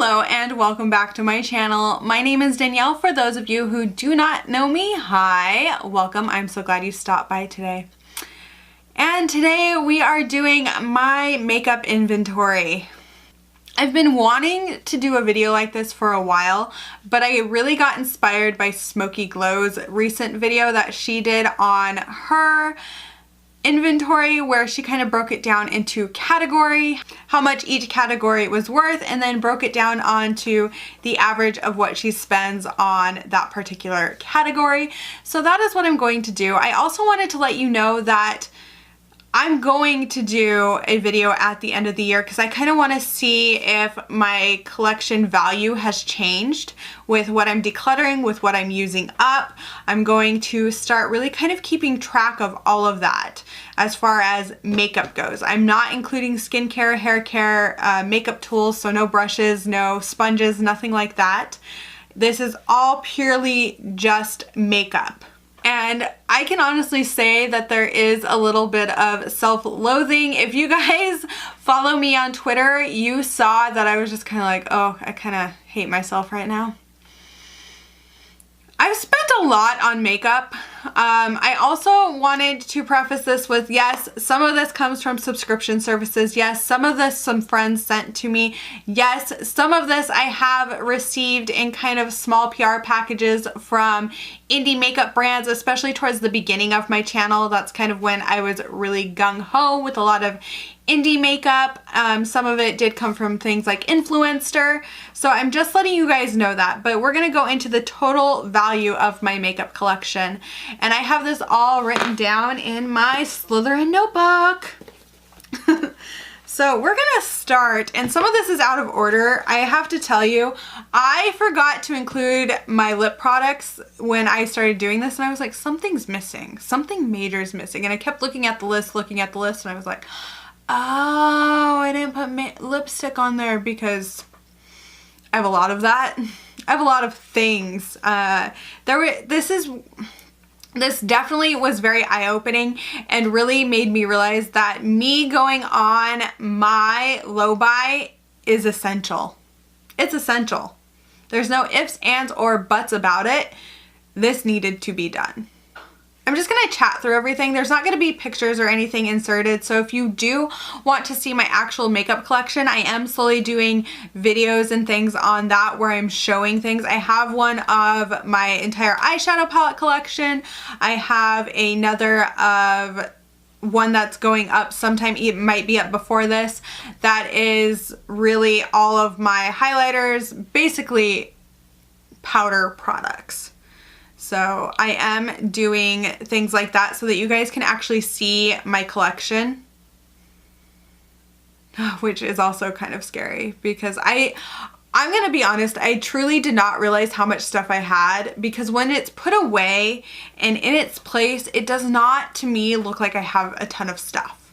Hello and welcome back to my channel. My name is Danielle. For those of you who do not know me, hi, welcome. I'm so glad you stopped by today. And today we are doing my makeup inventory. I've been wanting to do a video like this for a while, but I really got inspired by Smoky Glow's recent video that she did on her inventory, where she kind of broke it down into category, how much each category was worth, and then broke it down onto the average of what she spends on that particular category. So that is what I'm going to do. I also wanted to let you know that I'm going to do a video at the end of the year because I kind of want to see if my collection value has changed with what I'm decluttering, with what I'm using up. I'm going to start really kind of keeping track of all of that as far as makeup goes. I'm not including skincare, hair care, makeup tools, so no brushes, no sponges, nothing like that. This is all purely just makeup. And I can honestly say that there is a little bit of self-loathing. If you guys follow me on Twitter, you saw that I was just kind of like, oh, I kind of hate myself right now. I've spent a lot on makeup. I also wanted to preface this with, yes, some of this comes from subscription services. Yes, some of this some friends sent to me. Yes, some of this I have received in kind of small PR packages from indie makeup brands, especially towards the beginning of my channel. That's kind of when I was really gung-ho with a lot of indie makeup. Some of it did come from things like Influencer. So I'm just letting you guys know that, but we're gonna go into the total value of my makeup collection. And I have this all written down in my Slytherin notebook. So we're gonna start, and some of this is out of order. I have to tell you, I forgot to include my lip products when I started doing this, and I was like, something's missing. Something major is missing. And I kept looking at the list, and I was like, oh, I didn't put lipstick on there because I have a lot of that. I have a lot of things. This definitely was very eye-opening and really made me realize that me going on my low buy is essential. It's essential. There's no ifs, ands, or buts about it. This needed to be done. I'm just gonna chat through everything. There's not gonna be pictures or anything inserted, so if you do want to see my actual makeup collection, I am slowly doing videos and things on that where I'm showing things. I have one of my entire eyeshadow palette collection. I have another of one that's going up sometime, it might be up before this, that is really all of my highlighters, basically powder products. So I am doing things like that so that you guys can actually see my collection, which is also kind of scary because I'm gonna be honest, I truly did not realize how much stuff I had, because when it's put away and in its place, it does not to me look like I have a ton of stuff.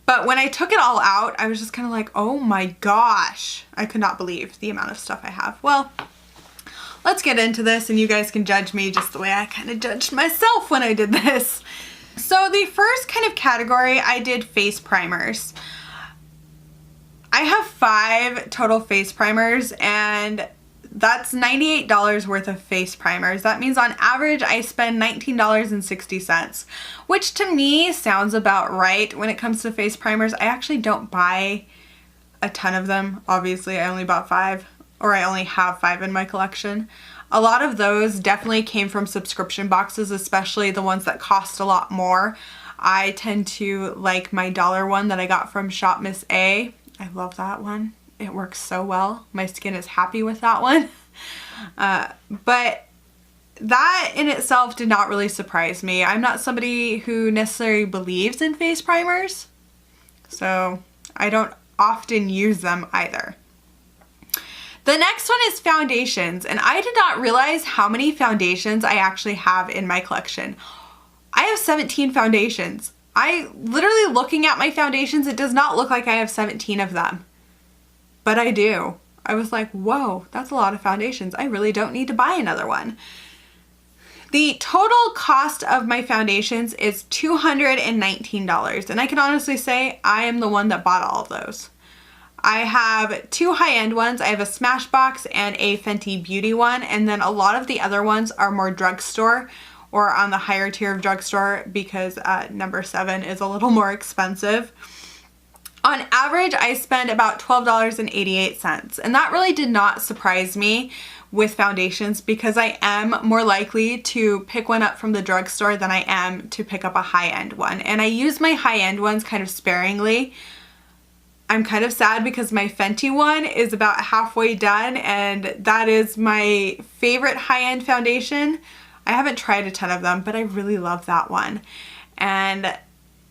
But when I took it all out, I was just kind of like, oh my gosh, I could not believe the amount of stuff I have. Well, let's get into this and you guys can judge me just the way I kind of judged myself when I did this. So the first kind of category, I did face primers. I have 5 total face primers, and that's $98 worth of face primers. That means on average I spend $19.60, which to me sounds about right when it comes to face primers. I actually don't buy a ton of them. Obviously, I only bought 5. Or I only have 5 in my collection. A lot of those definitely came from subscription boxes, especially the ones that cost a lot more. I tend to like my dollar one that I got from Shop Miss A. I love that one. It works so well. My skin is happy with that one. But that in itself did not really surprise me. I'm not somebody who necessarily believes in face primers, so I don't often use them either. The next one is foundations, and I did not realize how many foundations I actually have in my collection. I have 17 foundations. Literally looking at my foundations, it does not look like I have 17 of them, but I do. I was like, whoa, that's a lot of foundations. I really don't need to buy another one. The total cost of my foundations is $219, and I can honestly say I am the one that bought all of those. I have two high-end ones. I have a Smashbox and a Fenty Beauty one, and then a lot of the other ones are more drugstore or on the higher tier of drugstore because number 7 is a little more expensive. On average, I spend about $12.88, and that really did not surprise me with foundations because I am more likely to pick one up from the drugstore than I am to pick up a high-end one. And I use my high-end ones kind of sparingly. I'm kind of sad because my Fenty one is about halfway done, and that is my favorite high-end foundation. I haven't tried a ton of them, but I really love that one. And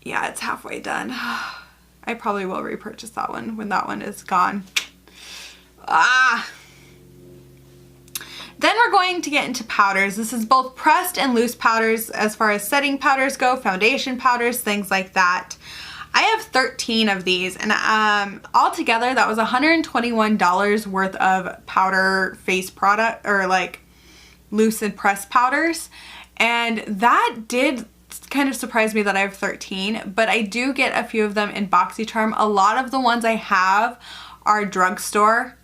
yeah, it's halfway done. I probably will repurchase that one when that one is gone. Then we're going to get into powders. This is both pressed and loose powders as far as setting powders go, foundation powders, things like that. I have 13 of these, and altogether that was $121 worth of powder face product, or like loose and pressed powders. And that did kind of surprise me that I have 13, but I do get a few of them in BoxyCharm. A lot of the ones I have are drugstore,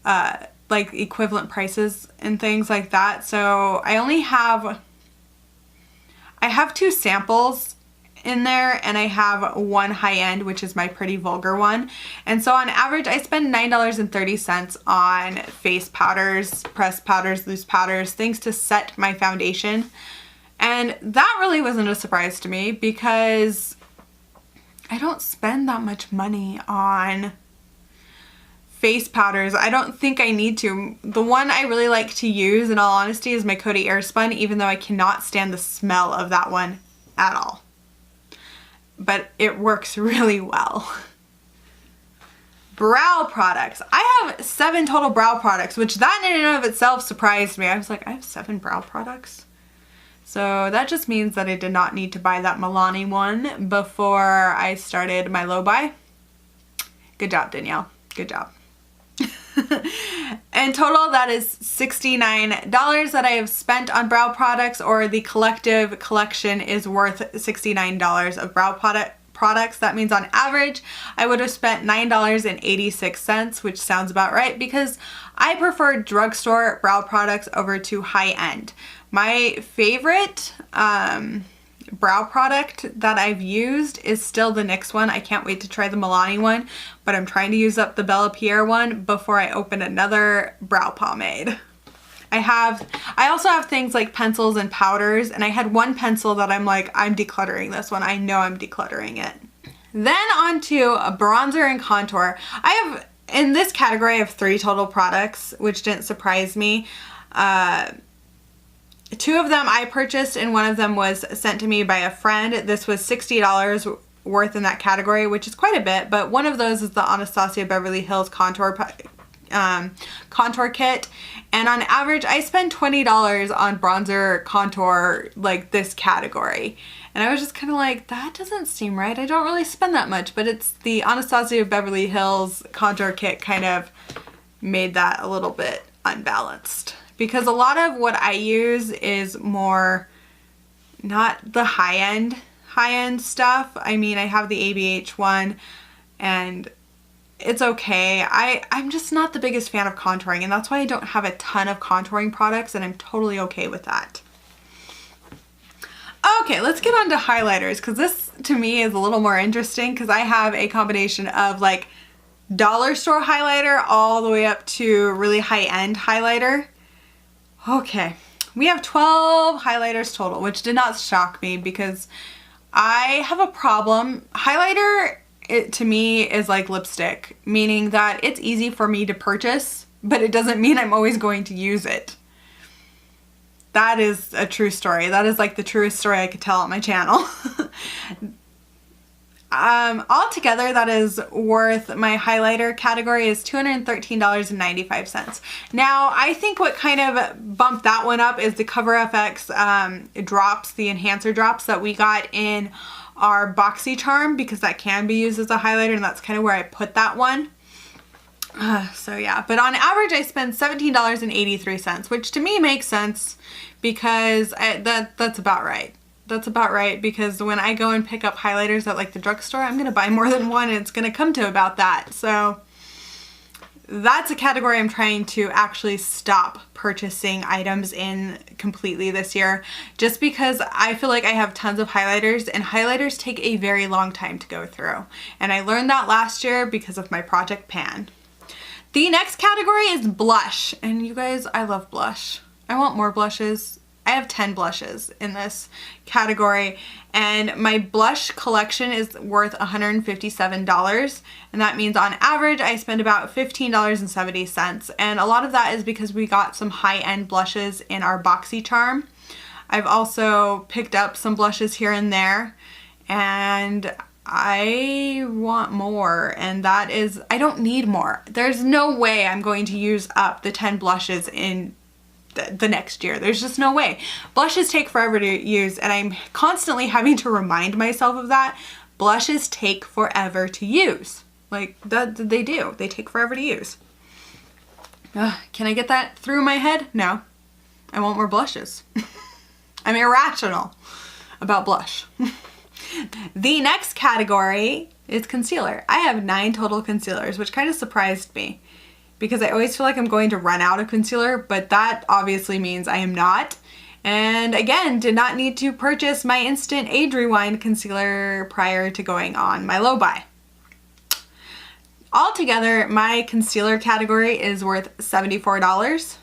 like equivalent prices and things like that. So I have 2 samples in there, and I have one high-end, which is my Pretty Vulgar one. And so on average, I spend $9.30 on face powders, pressed powders, loose powders, things to set my foundation. And that really wasn't a surprise to me because I don't spend that much money on face powders. I don't think I need to. The one I really like to use, in all honesty, is my Coty Airspun, even though I cannot stand the smell of that one at all. But it works really well. Brow products. I have 7 total brow products, which that in and of itself surprised me. I was like, I have 7 brow products? So that just means that I did not need to buy that Milani one before I started my low buy. Good job, Danielle. Good job. In total, that is $69 that I have spent on brow products, or the collective collection is worth $69 of brow products. That means on average, I would have spent $9.86, which sounds about right because I prefer drugstore brow products over to high-end. My favorite brow product that I've used is still the NYX one. I can't wait to try the Milani one, but I'm trying to use up the Bella Pierre one before I open another brow pomade. I also have things like pencils and powders, and I had one pencil that I'm like, I'm decluttering this one. I know I'm decluttering it. Then on to a bronzer and contour. In this category, I have 3 total products, which didn't surprise me. 2 of them I purchased, and one of them was sent to me by a friend. This was $60 worth in that category, which is quite a bit, but one of those is the Anastasia Beverly Hills contour kit, and on average I spend $20 on bronzer contour, like this category, and I was just kind of like, that doesn't seem right. I don't really spend that much, but it's the Anastasia Beverly Hills contour kit kind of made that a little bit unbalanced. Because a lot of what I use is more not the high-end stuff. I mean, I have the ABH one, and it's okay. I'm just not the biggest fan of contouring, and that's why I don't have a ton of contouring products, and I'm totally okay with that. Okay, let's get on to highlighters, because this to me is a little more interesting because I have a combination of like dollar store highlighter all the way up to really high-end highlighter. Okay, we have 12 highlighters total, which did not shock me because I have a problem. Highlighter, to me, is like lipstick, meaning that it's easy for me to purchase, but it doesn't mean I'm always going to use it. That is a true story. That is like the truest story I could tell on my channel. Altogether, that is worth, my highlighter category is $213.95. Now, I think what kind of bumped that one up is the Cover FX drops, the enhancer drops that we got in our BoxyCharm, because that can be used as a highlighter, and that's kind of where I put that one. So yeah, but on average I spend $17.83, which to me makes sense because that's about right. That's about right, because when I go and pick up highlighters at like the drugstore, I'm going to buy more than one, and it's going to come to about that. So that's a category I'm trying to actually stop purchasing items in completely this year, just because I feel like I have tons of highlighters and highlighters take a very long time to go through. And I learned that last year because of my Project Pan. The next category is blush. And you guys, I love blush. I want more blushes. I have 10 blushes in this category, and my blush collection is worth $157, and that means on average I spend about $15.70, and a lot of that is because we got some high-end blushes in our BoxyCharm. I've also picked up some blushes here and there, and I want more, and that is, I don't need more. There's no way I'm going to use up the 10 blushes in the next year. There's just no way. Blushes take forever to use, and I'm constantly having to remind myself of that. Blushes take forever to use. Like, they do. They take forever to use. Can I get that through my head? No. I want more blushes. I'm irrational about blush. The next category is concealer. I have 9 total concealers, which kind of surprised me, because I always feel like I'm going to run out of concealer, but that obviously means I am not. And again, did not need to purchase my Instant Age Rewind concealer prior to going on my low buy. Altogether, my concealer category is worth $74.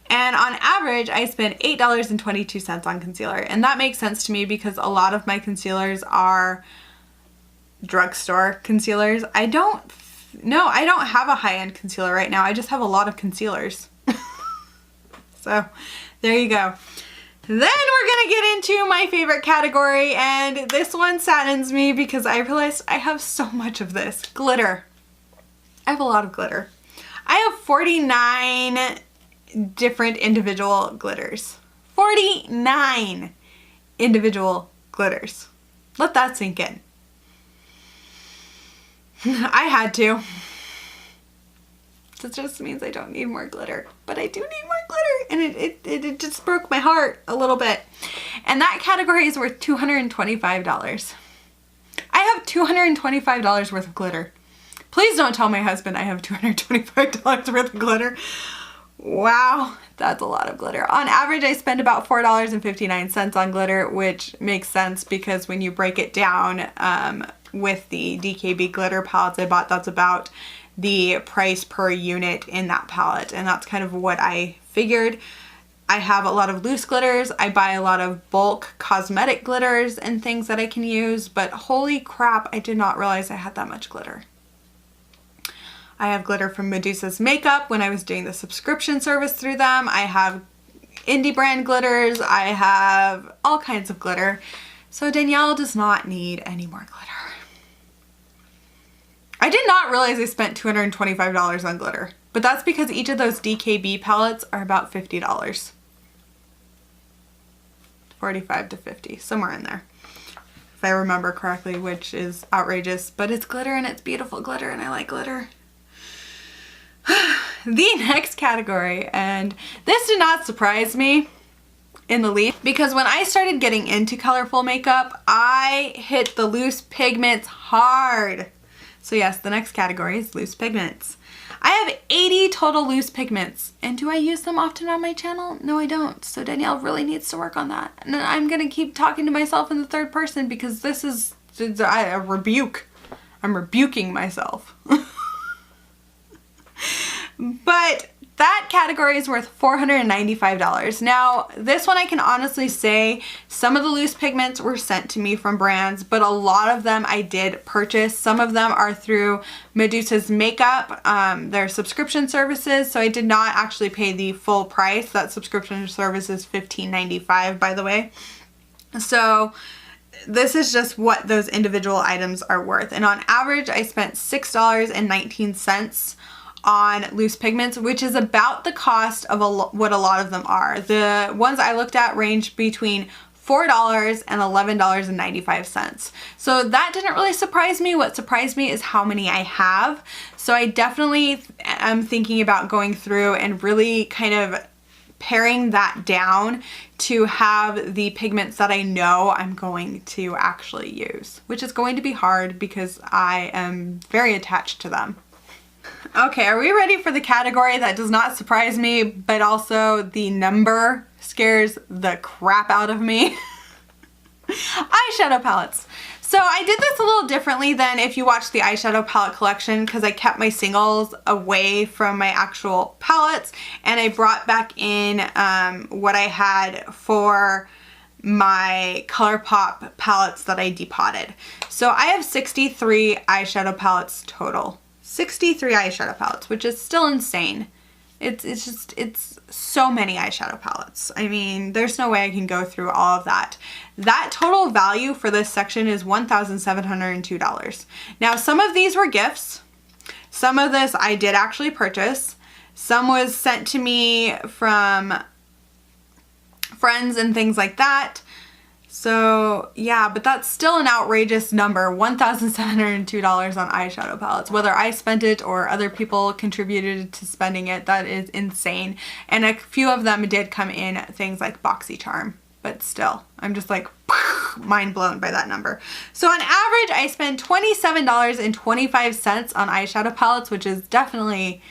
And on average, I spend $8.22 on concealer. And that makes sense to me because a lot of my concealers are drugstore concealers. I don't have a high-end concealer right now. I just have a lot of concealers. So there you go. Then we're gonna get into my favorite category, and this one saddens me because I realized I have so much of this. Glitter. I have a lot of glitter. I have 49 different individual glitters. 49 individual glitters. Let that sink in. I had to. That just means I don't need more glitter, but I do need more glitter, and it just broke my heart a little bit. And that category is worth $225. I have $225 worth of glitter. Please don't tell my husband I have $225 worth of glitter. Wow, that's a lot of glitter. On average, I spend about $4.59 on glitter, which makes sense because when you break it down, with the DKB glitter palettes I bought, that's about the price per unit in that palette, and that's kind of what I figured. I have a lot of loose glitters. I buy a lot of bulk cosmetic glitters and things that I can use, but holy crap, I did not realize I had that much glitter. I have glitter from Medusa's Makeup when I was doing the subscription service through them. I have indie brand glitters. I have all kinds of glitter. So Danielle does not need any more glitter. I did not realize I spent $225 on glitter, but that's because each of those DKB palettes are about $50. 45 to 50, somewhere in there. If I remember correctly, which is outrageous, but it's glitter and it's beautiful glitter and I like glitter. The next category, and this did not surprise me in the least, because when I started getting into colorful makeup, I hit the loose pigments hard. So yes, the next category is loose pigments. I have 80 total loose pigments, and do I use them often on my channel? No, I don't. So Danielle really needs to work on that. And I'm gonna keep talking to myself in the third person because this is a rebuke. I'm rebuking myself. But that category is worth $495. Now, this one I can honestly say some of the loose pigments were sent to me from brands, but a lot of them I did purchase. Some of them are through Medusa's Makeup, their subscription services, so I did not actually pay the full price. That subscription service is $15.95, by the way. So this is just what those individual items are worth. And on average, I spent $6.19 on loose pigments, which is about the cost of what a lot of them are. The ones I looked at range between $4 and $11.95. So that didn't really surprise me. What surprised me is how many I have. So I definitely am thinking about going through and really kind of paring that down to have the pigments that I know I'm going to actually use, which is going to be hard because I am very attached to them. Okay, are we ready for the category that does not surprise me, but also the number scares the crap out of me? Eyeshadow palettes. So I did this a little differently than if you watch the eyeshadow palette collection, because I kept my singles away from my actual palettes and I brought back in what I had for my ColourPop palettes that I depotted. So I have 63 eyeshadow palettes total. 63 eyeshadow palettes, which is still insane. It's so many eyeshadow palettes. I mean, there's no way I can go through all of that. That total value for this section is $1,702. Now, some of these were gifts. Some of this I did actually purchase. Some was sent to me from friends and things like that. So yeah, but that's still an outrageous number, $1,702 on eyeshadow palettes. Whether I spent it or other people contributed to spending it, that is insane. And a few of them did come in things like BoxyCharm, but still, I'm just like mind blown by that number. So on average, I spend $27.25 on eyeshadow palettes, which is definitely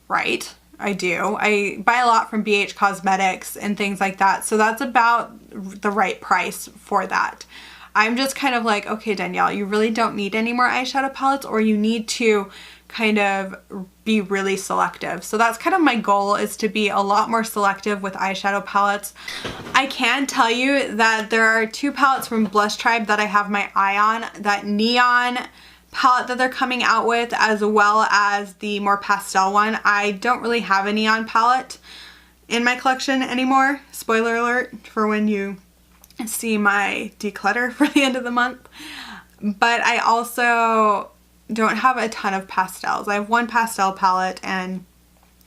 right. I do. I buy a lot from BH Cosmetics and things like that. So that's about the right price for that. I'm just kind of like, okay, Danielle, you really don't need any more eyeshadow palettes, or you need to kind of be really selective. So that's kind of my goal, is to be a lot more selective with eyeshadow palettes. I can tell you that there are two palettes from Blush Tribe that I have my eye on. That neon palette that they're coming out with, as well as the more pastel one. I don't really have a neon palette in my collection anymore. Spoiler alert for when you see my declutter for the end of the month. But I also don't have a ton of pastels. I have one pastel palette, and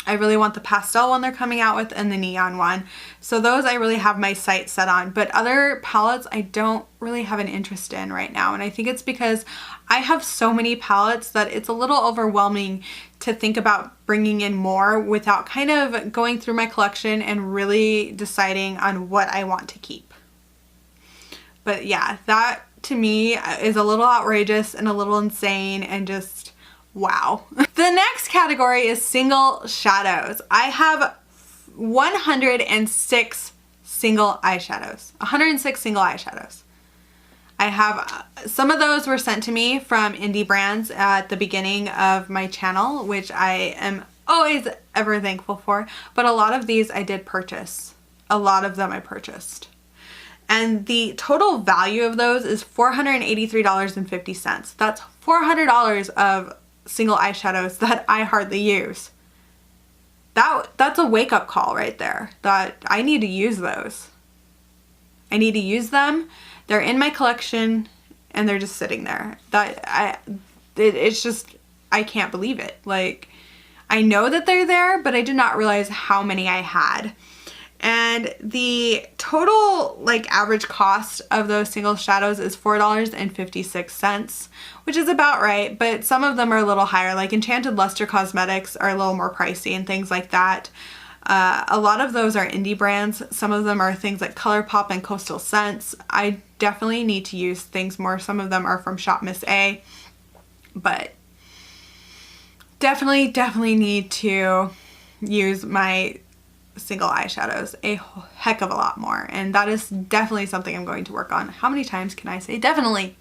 I really want the pastel one they're coming out with and the neon one. So those I really have my sights set on. But other palettes I don't really have an interest in right now. And I think it's because I have so many palettes that it's a little overwhelming to think about bringing in more without kind of going through my collection and really deciding on what I want to keep. But yeah, that to me is a little outrageous and a little insane and just wow. The next category is single shadows. I have 106 single eyeshadows. 106 single eyeshadows. I have, some of those were sent to me from indie brands at the beginning of my channel, which I am always ever thankful for. But a lot of these I did purchase. A lot of them I purchased. And the total value of those is $483.50. That's $400 of single eyeshadows that I hardly use. That's a wake-up call right there, that I need to use those. I need to use them. They're in my collection and they're just sitting there. It's just, I can't believe it. Like, I know that they're there, but I did not realize how many I had. And the total like average cost of those single shadows is $4.56, which is about right, but some of them are a little higher. Like Enchanted Luster Cosmetics are a little more pricey and things like that. A lot of those are indie brands. Some of them are things like ColourPop and Coastal Scents. I definitely need to use things more. Some of them are from Shop Miss A, but definitely need to use my single eyeshadows a heck of a lot more, and that is definitely something I'm going to work on. How many times can I say definitely?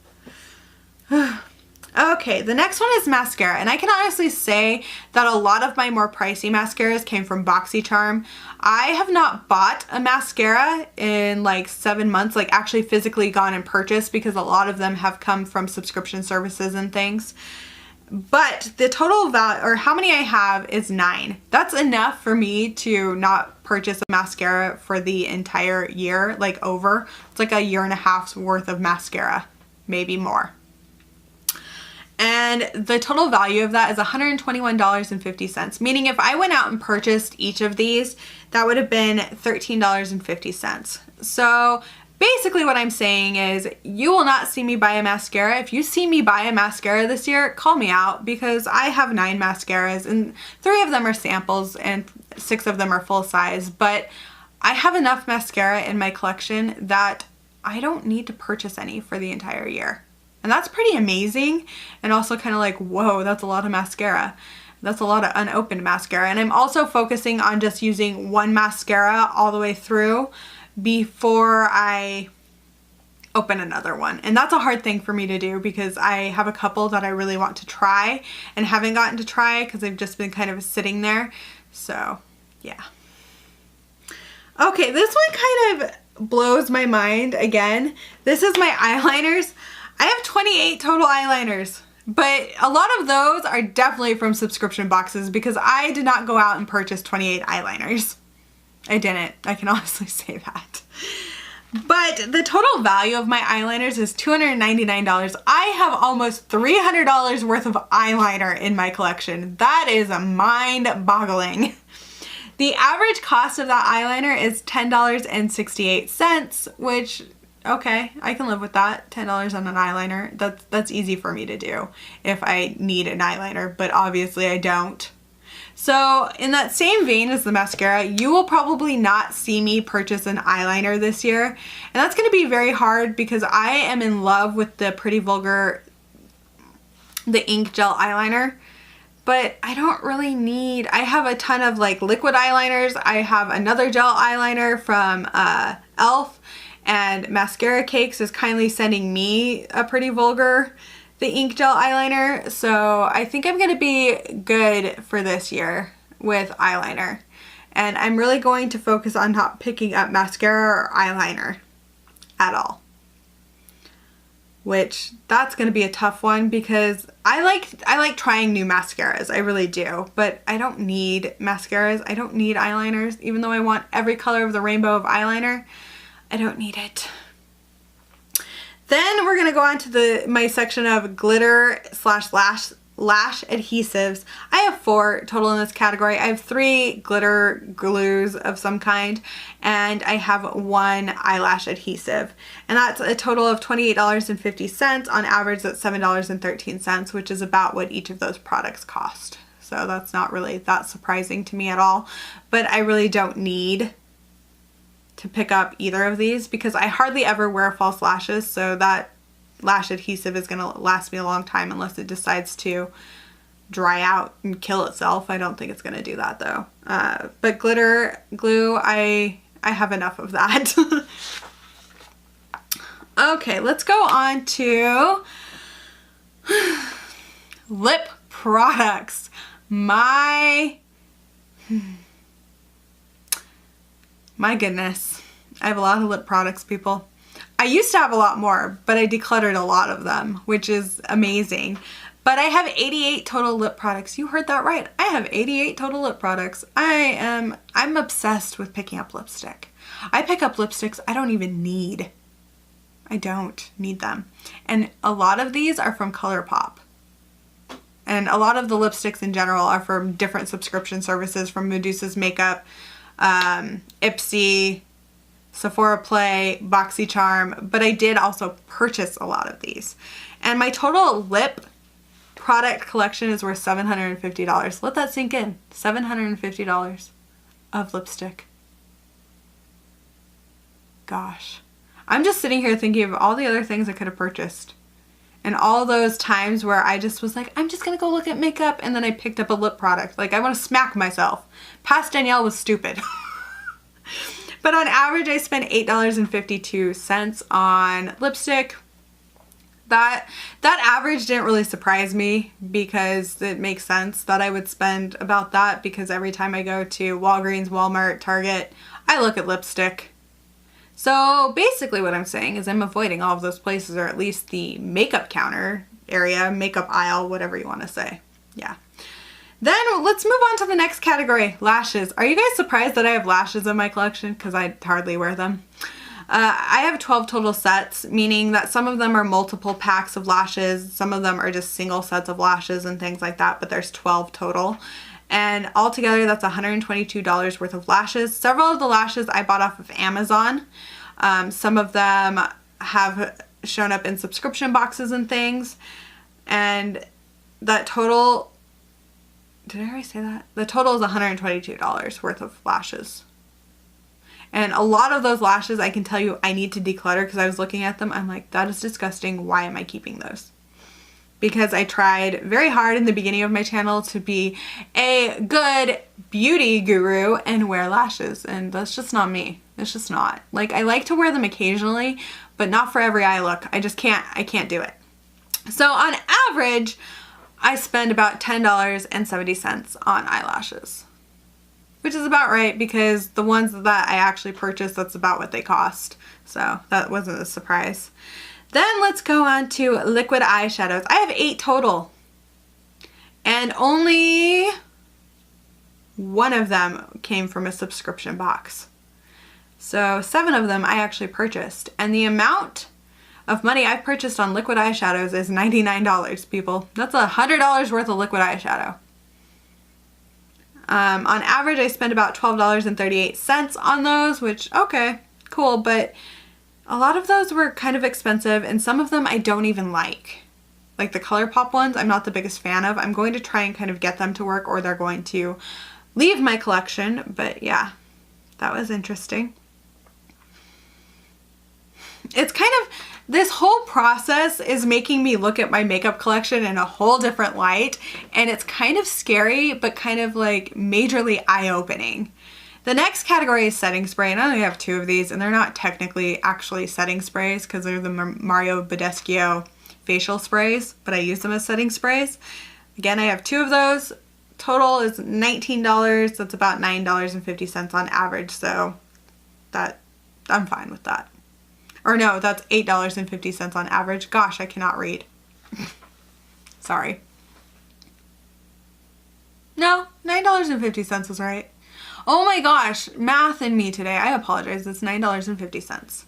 Okay, the next one is mascara, and I can honestly say that a lot of my more pricey mascaras came from BoxyCharm. I have not bought a mascara in like 7 months, like actually physically gone and purchased, because a lot of them have come from subscription services and things. But the total value, or how many I have, is 9. That's enough for me to not purchase a mascara for the entire year, like over. It's like a year and a half's worth of mascara, maybe more. And the total value of that is $121.50, meaning if I went out and purchased each of these, that would have been $13.50. So basically what I'm saying is you will not see me buy a mascara. If you see me buy a mascara this year, call me out, because I have 9 mascaras and 3 of them are samples and 6 of them are full size. But I have enough mascara in my collection that I don't need to purchase any for the entire year. And that's pretty amazing, and also kind of like, whoa, that's a lot of mascara. That's a lot of unopened mascara. And I'm also focusing on just using one mascara all the way through before I open another one. And that's a hard thing for me to do because I have a couple that I really want to try and haven't gotten to try because they've just been kind of sitting there. So yeah. Okay, this one kind of blows my mind again. This is my eyeliners. I have 28 total eyeliners, but a lot of those are definitely from subscription boxes because I did not go out and purchase 28 eyeliners. I didn't. I can honestly say that. But the total value of my eyeliners is $299. I have almost $300 worth of eyeliner in my collection. That is mind-boggling. The average cost of that eyeliner is $10.68, which, okay, I can live with that. $10 on an eyeliner. That's easy for me to do if I need an eyeliner, but obviously I don't. So in that same vein as the mascara, you will probably not see me purchase an eyeliner this year. And that's going to be very hard because I am in love with the Pretty Vulgar, the ink gel eyeliner. But I don't really need, I have a ton of like liquid eyeliners. I have another gel eyeliner from e.l.f. and Mascara Cakes is kindly sending me a Pretty Vulgar, the ink gel eyeliner. So I think I'm going to be good for this year with eyeliner. And I'm really going to focus on not picking up mascara or eyeliner at all. Which that's going to be a tough one because I like trying new mascaras. I really do. But I don't need mascaras. I don't need eyeliners. Even though I want every color of the rainbow of eyeliner, I don't need it. Then we're going to go on to my section of glitter slash lash adhesives. I have 4 total in this category. I have 3 glitter glues of some kind, and I have 1 eyelash adhesive. And that's a total of $28.50. On average, that's $7.13, which is about what each of those products cost. So that's not really that surprising to me at all. But I really don't need to pick up either of these because I hardly ever wear false lashes, so that lash adhesive is going to last me a long time unless it decides to dry out and kill itself. I don't think it's going to do that though. But glitter glue, I have enough of that. Okay, let's go on to lip products. My goodness. I have a lot of lip products, people. I used to have a lot more, but I decluttered a lot of them, which is amazing. But I have 88 total lip products. You heard that right. I have 88 total lip products. I'm obsessed with picking up lipstick. I pick up lipsticks I don't even need. I don't need them. And a lot of these are from ColourPop. And a lot of the lipsticks in general are from different subscription services, from Medusa's Makeup, Ipsy, Sephora Play, BoxyCharm, but I did also purchase a lot of these. And my total lip product collection is worth $750. Let that sink in. $750 of lipstick. Gosh. I'm just sitting here thinking of all the other things I could have purchased. And all those times where I just was like, I'm just going to go look at makeup, and then I picked up a lip product. Like, I want to smack myself. Past Danielle was stupid. But on average, I spent $8.52 on lipstick. That average didn't really surprise me because it makes sense that I would spend about that because every time I go to Walgreens, Walmart, Target, I look at lipstick. So basically what I'm saying is I'm avoiding all of those places, or at least the makeup counter area, makeup aisle, whatever you want to say. Yeah. Then let's move on to the next category, lashes. Are you guys surprised that I have lashes in my collection? Because I hardly wear them. I have 12 total sets, meaning that some of them are multiple packs of lashes. Some of them are just single sets of lashes and things like that, but there's 12 total. And altogether, that's $122 worth of lashes. Several of the lashes I bought off of Amazon. Some of them have shown up in subscription boxes and things. And that total... Did I already say that? The total is $122 worth of lashes. And a lot of those lashes, I can tell you, I need to declutter because I was looking at them. I'm like, that is disgusting. Why am I keeping those? because I tried very hard in the beginning of my channel to be a good beauty guru and wear lashes, and that's just not me. It's just not. Like, I like to wear them occasionally, but not for every eye look. I can't do it. So on average, I spend about $10.70 on eyelashes, which is about right because the ones that I actually purchased, that's about what they cost. So that wasn't a surprise. Then let's go on to liquid eyeshadows. I have 8 total, and only one of them came from a subscription box. So 7 of them I actually purchased, and the amount of money I've purchased on liquid eyeshadows is $99, people. That's $100 worth of liquid eyeshadow. On average, I spend about $12.38 on those, which, okay, cool, but a lot of those were kind of expensive, and some of them I don't even like. Like the ColourPop ones, I'm not the biggest fan of. I'm going to try and kind of get them to work, or they're going to leave my collection, but yeah, that was interesting. It's kind of, this whole process is making me look at my makeup collection in a whole different light, and it's kind of scary, but kind of like majorly eye-opening. The next category is setting spray, and I only have 2 of these, and they're not technically actually setting sprays because they're the Mario Badescu facial sprays, but I use them as setting sprays. Again, I have 2 of those. Total is $19. That's about $9.50 on average, so that I'm fine with that. Or no, that's $8.50 on average. Gosh, I cannot read. Sorry. No, $9.50 is right. Oh my gosh, math in me today. I apologize. It's $9.50.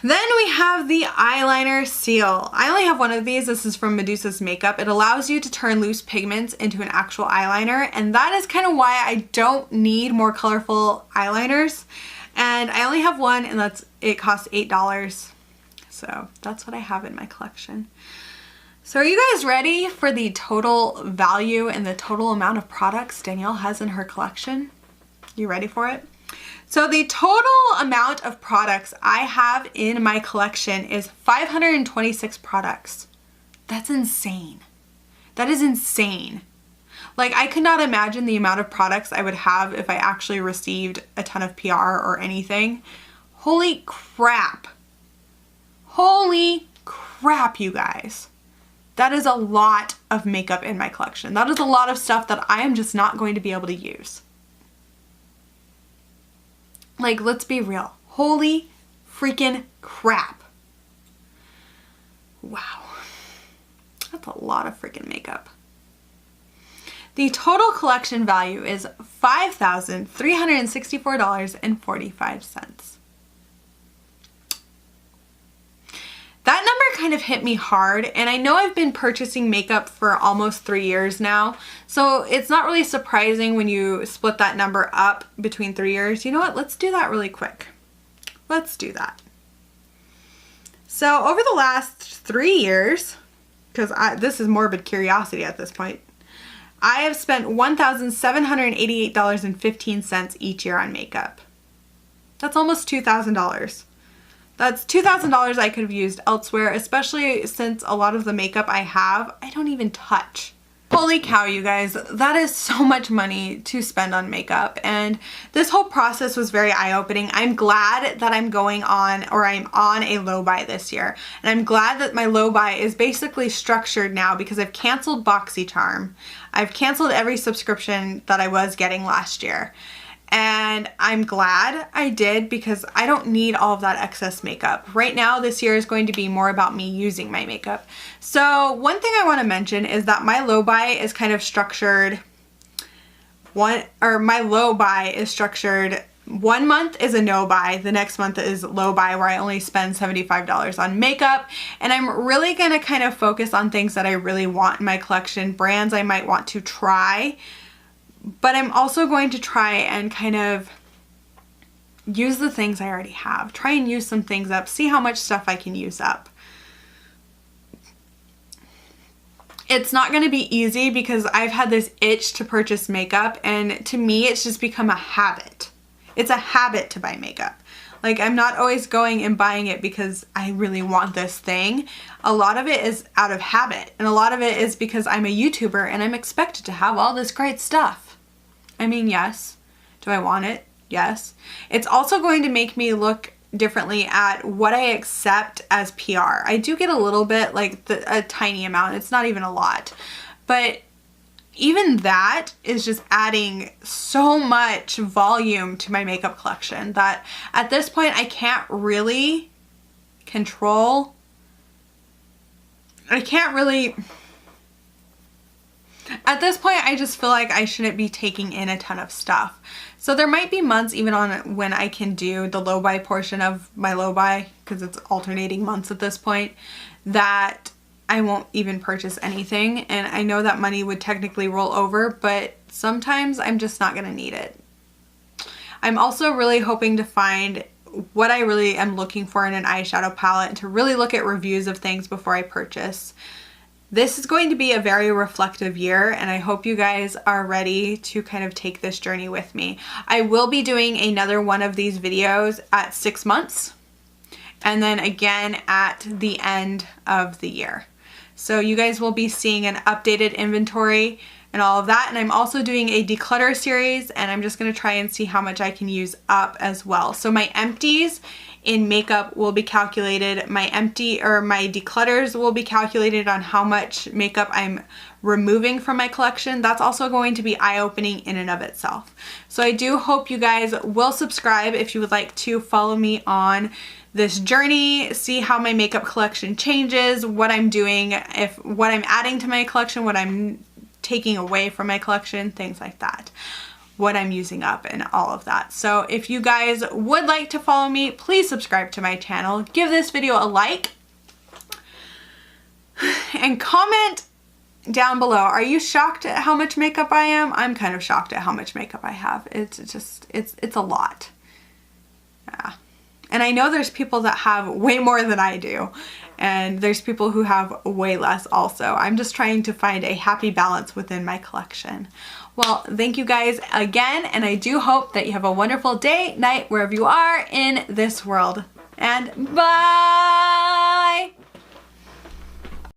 Then we have the eyeliner seal. I only have one of these. This is from Medusa's Makeup. It allows you to turn loose pigments into an actual eyeliner, and that is kind of why I don't need more colorful eyeliners. And I only have one, and it costs $8. So that's what I have in my collection. So are you guys ready for the total value and the total amount of products Danielle has in her collection? You ready for it? So the total amount of products I have in my collection is 526 products. That's insane. That is insane. Like, I could not imagine the amount of products I would have if I actually received a ton of PR or anything. Holy crap. Holy crap, you guys. That is a lot of makeup in my collection. That is a lot of stuff that I am just not going to be able to use. Like, let's be real. Holy freaking crap. Wow. That's a lot of freaking makeup. The total collection value is $5,364.45. That number kind of hit me hard, and I know I've been purchasing makeup for almost 3 years now, so it's not really surprising when you split that number up between 3 years. You know what? Let's do that really quick. Let's do that. So over the last 3 years, because this is morbid curiosity at this point, I have spent $1,788.15 each year on makeup. That's almost $2,000. That's $2,000 I could have used elsewhere, especially since a lot of the makeup I have, I don't even touch. Holy cow, you guys, that is so much money to spend on makeup, and this whole process was very eye-opening. I'm glad that I'm going on, or I'm on a low buy this year, and I'm glad that my low buy is basically structured now because I've canceled BoxyCharm. I've canceled every subscription that I was getting last year. And I'm glad I did because I don't need all of that excess makeup. Right now, this year is going to be more about me using my makeup. So one thing I want to mention is that my low buy is kind of structured. My low buy is structured. 1 month is a no buy. The next month is low buy, where I only spend $75 on makeup. And I'm really going to kind of focus on things that I really want in my collection, brands I might want to try. But I'm also going to try and kind of use the things I already have. Try and use some things up. See how much stuff I can use up. It's not going to be easy because I've had this itch to purchase makeup, and to me it's just become a habit. It's a habit to buy makeup. Like, I'm not always going and buying it because I really want this thing. A lot of it is out of habit, and a lot of it is because I'm a YouTuber and I'm expected to have all this great stuff. I mean, yes. Do I want it? Yes. It's also going to make me look differently at what I accept as PR. I do get a little bit, like a tiny amount. It's not even a lot. But even that is just adding so much volume to my makeup collection that at this point I can't really control. At this point, I just feel like I shouldn't be taking in a ton of stuff. So there might be months even on when I can do the low buy portion of my low buy, because it's alternating months at this point, that I won't even purchase anything. And I know that money would technically roll over, but sometimes I'm just not going to need it. I'm also really hoping to find what I really am looking for in an eyeshadow palette and to really look at reviews of things before I purchase. This is going to be a very reflective year, and I hope you guys are ready to kind of take this journey with me. I will be doing another one of these videos at 6 months, and then again at the end of the year. So you guys will be seeing an updated inventory and all of that. And I'm also doing a declutter series, and I'm just going to try and see how much I can use up as well. So my empties in makeup will be calculated. My declutters will be calculated on how much makeup I'm removing from my collection. That's also going to be eye-opening in and of itself. So I do hope you guys will subscribe if you would like to follow me on this journey, see how my makeup collection changes, what I'm doing, what I'm adding to my collection, what I'm taking away from my collection, things like that, what I'm using up and all of that. So if you guys would like to follow me, please subscribe to my channel, give this video a like, and comment down below. Are you shocked at how much makeup I am? I'm kind of shocked at how much makeup I have. It's a lot. Yeah. And I know there's people that have way more than I do, and there's people who have way less also. I'm just trying to find a happy balance within my collection. Well, thank you guys again, and I do hope that you have a wonderful day, night, wherever you are in this world. And bye!